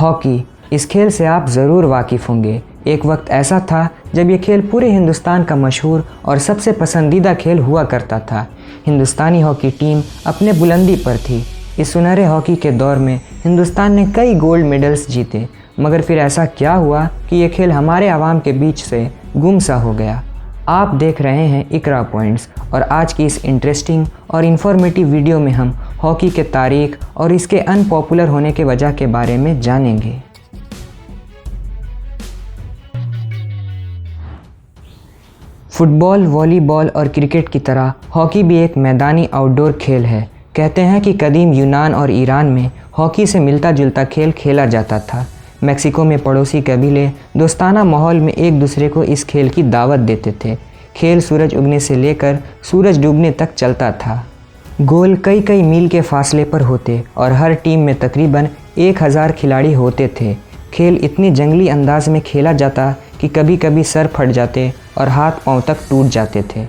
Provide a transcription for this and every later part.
Hockey, इस खेल से आप ज़रूर वाकिफ़ होंगे। एक वक्त ऐसा था जब ये खेल पूरे हिंदुस्तान का मशहूर और सबसे पसंदीदा खेल हुआ करता था। हिंदुस्तानी हॉकी टीम अपने बुलंदी पर थी। इस सुनहरे हॉकी के दौर में हिंदुस्तान ने कई गोल्ड मेडल्स जीते, मगर फिर ऐसा क्या हुआ कि ये खेल हमारे आवाम के बीच से गुम सा हो गया। आप देख रहे हैं इकरा पॉइंट्स और आज की इस इंटरेस्टिंग और इन्फॉर्मेटिव वीडियो में हम हॉकी के तारीख और इसके अनपॉपुलर होने के वजह के बारे में जानेंगे। फुटबॉल, वॉलीबॉल और क्रिकेट की तरह हॉकी भी एक मैदानी आउटडोर खेल है। कहते हैं कि कदीम यूनान और ईरान में हॉकी से मिलता जुलता खेल खेला जाता था। मेक्सिको में पड़ोसी कबीले दोस्ताना माहौल में एक दूसरे को इस खेल की दावत देते थे। खेल सूरज उगने से लेकर सूरज डूबने तक चलता था। गोल कई कई मील के फासले पर होते और हर टीम में तकरीबन 1000 खिलाड़ी होते थे। खेल इतनी जंगली अंदाज में खेला जाता कि कभी कभी सर फट जाते और हाथ पांव तक टूट जाते थे।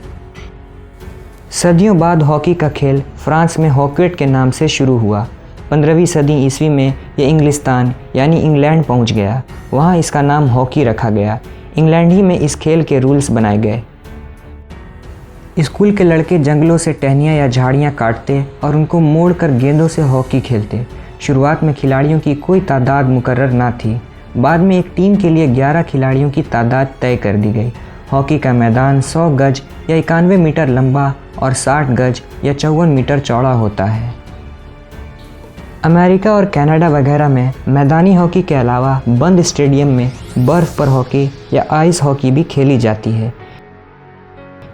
सदियों बाद हॉकी का खेल फ्रांस में हॉकेट के नाम से शुरू हुआ। 15वीं सदी ईस्वी में ये इंग्लिस्तान यानी इंग्लैंड पहुंच गया। वहां इसका नाम हॉकी रखा गया। इंग्लैंड ही में इस खेल के रूल्स बनाए गए। स्कूल के लड़के जंगलों से टहनियाँ या झाड़ियाँ काटते और उनको मोड़कर गेंदों से हॉकी खेलते। शुरुआत में खिलाड़ियों की कोई तादाद मुकर्रर ना थी। बाद में एक टीम के लिए 11 खिलाड़ियों की तादाद तय कर दी गई। हॉकी का मैदान 100 गज या 91 मीटर लंबा और 60 गज या 54 मीटर चौड़ा होता है। अमेरिका और कनाडा वगैरह में मैदानी हॉकी के अलावा बंद स्टेडियम में बर्फ़ पर हॉकी या आइस हॉकी भी खेली जाती है।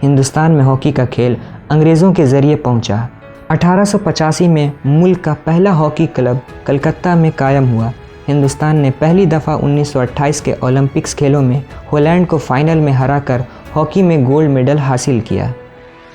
हिंदुस्तान में हॉकी का खेल अंग्रेज़ों के ज़रिए पहुंचा। 1885 में मुल्क का पहला हॉकी क्लब कलकत्ता में कायम हुआ। हिंदुस्तान ने पहली दफ़ा 1928 के ओलंपिक्स खेलों में हॉलैंड को फाइनल में हराकर हॉकी में गोल्ड मेडल हासिल किया।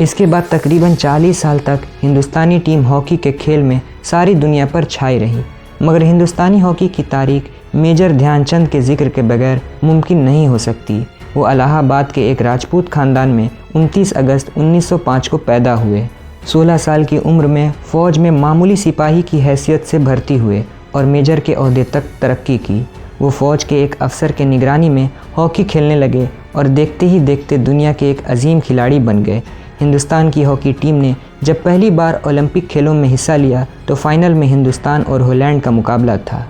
इसके बाद तकरीबन 40 साल तक हिंदुस्तानी टीम हॉकी के खेल में सारी दुनिया पर छाई रही। मगर हिंदुस्तानी हॉकी की तारीख मेजर ध्यानचंद के जिक्र के बगैर मुमकिन नहीं हो सकती। वो इलाहाबाद के एक राजपूत खानदान में 29 अगस्त 1905 को पैदा हुए। 16 साल की उम्र में फ़ौज में मामूली सिपाही की हैसियत से भर्ती हुए और मेजर के ओहदे तक तरक्की की। वो फ़ौज के एक अफसर के निगरानी में हॉकी खेलने लगे और देखते ही देखते दुनिया के एक अजीम खिलाड़ी बन गए। हिंदुस्तान की हॉकी टीम ने जब पहली बार ओलंपिक खेलों में हिस्सा लिया तो फाइनल में हिंदुस्तान और हॉलैंड का मुकाबला था।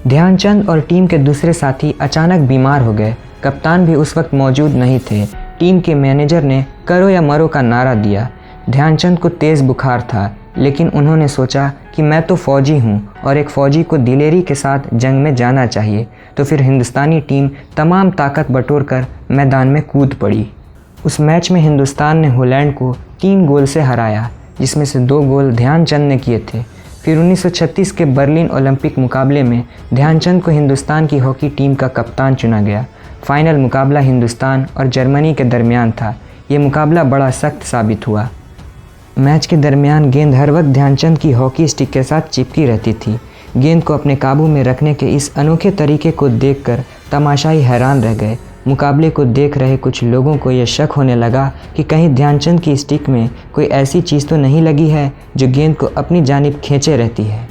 ध्यानचंद और टीम के दूसरे साथी अचानक बीमार हो गए। कप्तान भी उस वक्त मौजूद नहीं थे। टीम के मैनेजर ने करो या मरो का नारा दिया। ध्यानचंद को तेज़ बुखार था, लेकिन उन्होंने सोचा कि मैं तो फ़ौजी हूँ और एक फ़ौजी को दिलेरी के साथ जंग में जाना चाहिए। तो फिर हिंदुस्तानी टीम तमाम ताकत बटोरकर मैदान में कूद पड़ी। उस मैच में हिंदुस्तान ने हॉलैंड को 3 गोल से हराया, जिसमें से 2 गोल ध्यानचंद ने किए थे। फिर 1936 के बर्लिन ओलंपिक मुकाबले में ध्यानचंद को हिंदुस्तान की हॉकी टीम का कप्तान चुना गया। फाइनल मुकाबला हिंदुस्तान और जर्मनी के दरमियान था। ये मुकाबला बड़ा सख्त साबित हुआ। मैच के दरमियान गेंद हर वक्त ध्यानचंद की हॉकी स्टिक के साथ चिपकी रहती थी। गेंद को अपने काबू में रखने के इस अनोखे तरीके को देखकर तमाशाई हैरान रह गए। मुकाबले को देख रहे कुछ लोगों को यह शक होने लगा कि कहीं ध्यानचंद की स्टिक में कोई ऐसी चीज़ तो नहीं लगी है जो गेंद को अपनी जानिब खींचे रहती है।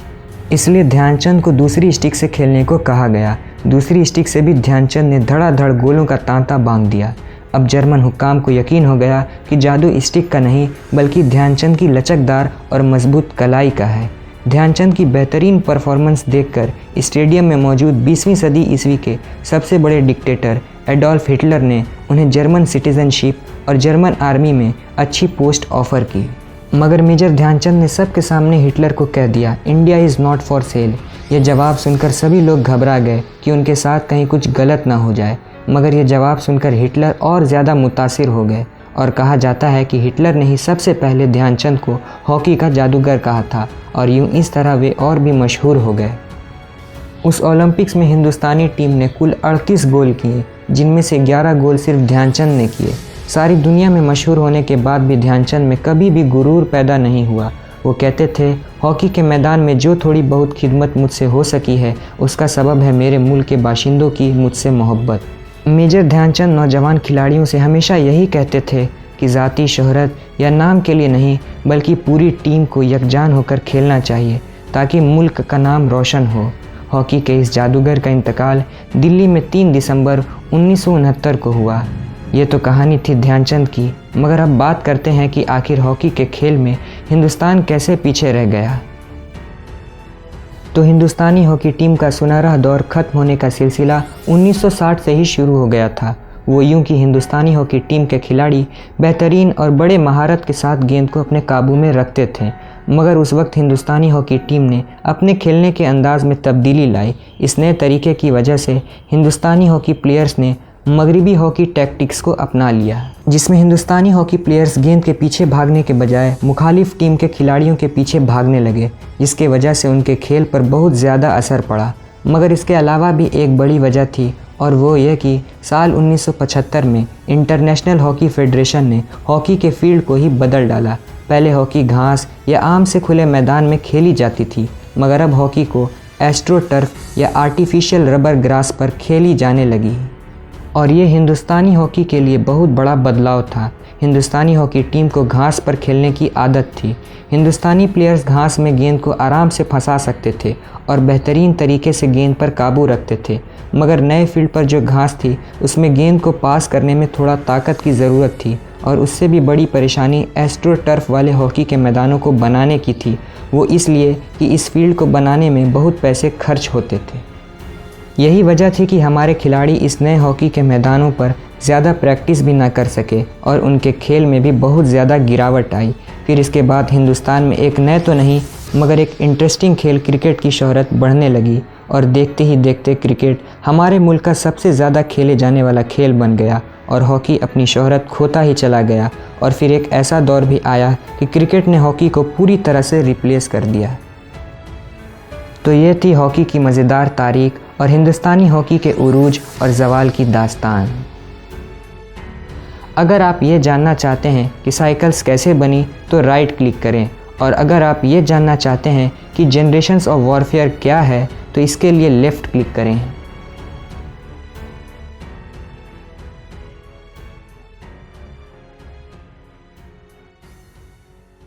इसलिए ध्यानचंद को दूसरी स्टिक से खेलने को कहा गया। दूसरी स्टिक से भी ध्यानचंद ने धड़ाधड़ गोलों का तांता बांध दिया। अब जर्मन हुक्काम को यकीन हो गया कि जादू स्टिक का नहीं बल्कि ध्यानचंद की लचकदार और मजबूत कलाई का है। ध्यानचंद की बेहतरीन परफॉर्मेंस देखकर स्टेडियम में मौजूद 20वीं सदी ईस्वी के सबसे बड़े डिक्टेटर एडोल्फ हिटलर ने उन्हें जर्मन सिटीजनशिप और जर्मन आर्मी में अच्छी पोस्ट ऑफ़र की। मगर मेजर ध्यानचंद ने सबके सामने हिटलर को कह दिया, India is not for sale. यह जवाब सुनकर सभी लोग घबरा गए कि उनके साथ कहीं कुछ गलत ना हो जाए। मगर यह जवाब सुनकर हिटलर और ज़्यादा मुतासिर हो गए और कहा जाता है कि हिटलर ने ही सबसे पहले ध्यानचंद को हॉकी का जादूगर कहा था और यूं इस तरह वे और भी मशहूर हो गए। उस ओलंपिक्स में हिंदुस्तानी टीम ने कुल 38 गोल किए, जिनमें से 11 गोल सिर्फ ध्यानचंद ने किए। सारी दुनिया में मशहूर होने के बाद भी ध्यानचंद में कभी भी गुरूर पैदा नहीं हुआ। वो कहते थे, हॉकी के मैदान में जो थोड़ी बहुत खिदमत मुझसे हो सकी है उसका सबब है मेरे मुल्क के बाशिंदों की मुझसे मोहब्बत। मेजर ध्यानचंद नौजवान खिलाड़ियों से हमेशा यही कहते थे कि ज़ाती शोहरत या नाम के लिए नहीं बल्कि पूरी टीम को यकजान होकर खेलना चाहिए ताकि मुल्क का नाम रोशन हो। हॉकी के इस जादूगर का इंतकाल दिल्ली में 3 दिसंबर 1969 को हुआ। ये तो कहानी थी ध्यानचंद की, मगर अब बात करते हैं कि आखिर हॉकी के खेल में हिंदुस्तान कैसे पीछे रह गया। तो हिंदुस्तानी हॉकी टीम का सुनहरा दौर खत्म होने का सिलसिला 1960 से ही शुरू हो गया था। वो यूं कि हिंदुस्तानी हॉकी टीम के खिलाड़ी बेहतरीन और बड़े महारत के साथ गेंद को अपने काबू में रखते थे, मगर उस वक्त हिंदुस्तानी हॉकी टीम ने अपने खेलने के अंदाज में तब्दीली लाई। इस नए तरीके की वजह से हिंदुस्तानी हॉकी प्लेयर्स ने मगरबी हॉकी टैक्टिक्स को अपना लिया, जिसमें हिंदुस्तानी हॉकी प्लेयर्स गेंद के पीछे भागने के बजाय मुखालिफ टीम के खिलाड़ियों के पीछे भागने लगे, जिसके वजह से उनके खेल पर बहुत ज़्यादा असर पड़ा। मगर इसके अलावा भी एक बड़ी वजह थी, और वो ये कि साल 1975 में इंटरनेशनल हॉकी फेडरेशन ने हॉकी के फील्ड को ही बदल डाला। पहले हॉकी घास या आम से खुले मैदान में खेली जाती थी, मगर अब हॉकी को एस्ट्रो टर्फ या आर्टिफिशियल रबर ग्रास पर खेली जाने लगी। और ये हिंदुस्तानी हॉकी के लिए बहुत बड़ा बदलाव था। हिंदुस्तानी हॉकी टीम को घास पर खेलने की आदत थी। हिंदुस्तानी प्लेयर्स घास में गेंद को आराम से फंसा सकते थे और बेहतरीन तरीके से गेंद पर काबू रखते थे, मगर नए फील्ड पर जो घास थी उसमें गेंद को पास करने में थोड़ा ताकत की ज़रूरत थी। और उससे भी बड़ी परेशानी एस्ट्रो टर्फ वाले हॉकी के मैदानों को बनाने की थी। वो इसलिए कि इस फील्ड को बनाने में बहुत पैसे खर्च होते थे। यही वजह थी कि हमारे खिलाड़ी इस नए हॉकी के मैदानों पर ज़्यादा प्रैक्टिस भी ना कर सके और उनके खेल में भी बहुत ज़्यादा गिरावट आई। फिर इसके बाद हिंदुस्तान में एक नए तो नहीं मगर एक इंटरेस्टिंग खेल क्रिकेट की शोहरत बढ़ने लगी, और देखते ही देखते क्रिकेट हमारे मुल्क का सबसे ज़्यादा खेले जाने वाला खेल बन गया और हॉकी अपनी शोहरत खोता ही चला गया। और फिर एक ऐसा दौर भी आया कि क्रिकेट ने हॉकी को पूरी तरह से रिप्लेस कर दिया। तो ये थी हॉकी की मज़ेदार तारीख और हिंदुस्तानी हॉकी के उरूज और ज़वाल की दास्तान। अगर आप ये जानना चाहते हैं कि साइकिल्स कैसे बनी तो राइट क्लिक करें, और अगर आप ये जानना चाहते हैं कि जनरेशंस ऑफ वॉरफेयर क्या है तो इसके लिए लेफ़्ट क्लिक करें।